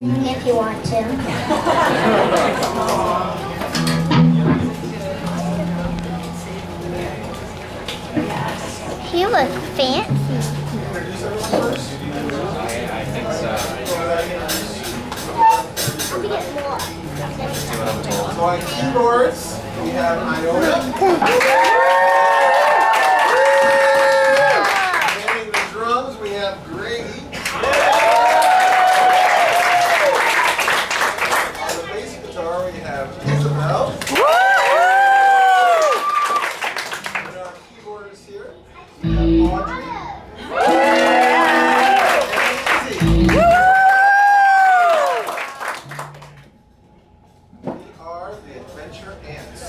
If you want to. He looks fancy. Let me get more. So on keyboards, we have Iona. Playing the drums, we have Grady. On the bass guitar, we have Isabel. And our keyboardist here, we have Audrey. And Izzy. We are the Adventure Ants.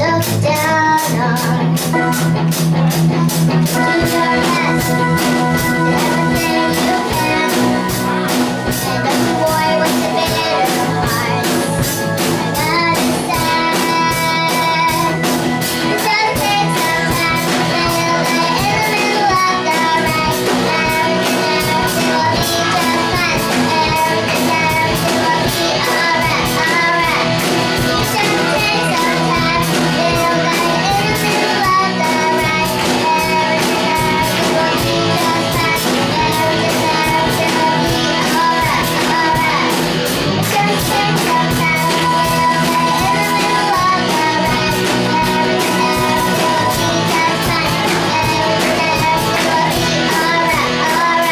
Look down on do your best, do everything you can, and don't you worry what's the bitter part. Understand, it does take some time to feel that in the middle of the right. Everything will be just fine. Everything will be alright, alright. It just takes some time to feel that in the middle of the right. Everything will be just fine. Everything will be alright, alright. It just takes some time to feel that in the middle of the right. Everything will be just fine. Everything will be alright, alright.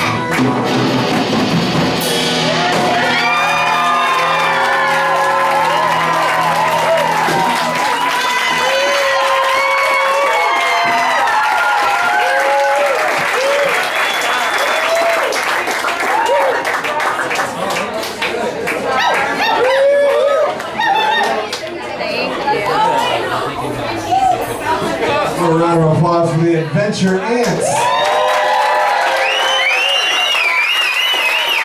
A round of applause for the Adventure Ants.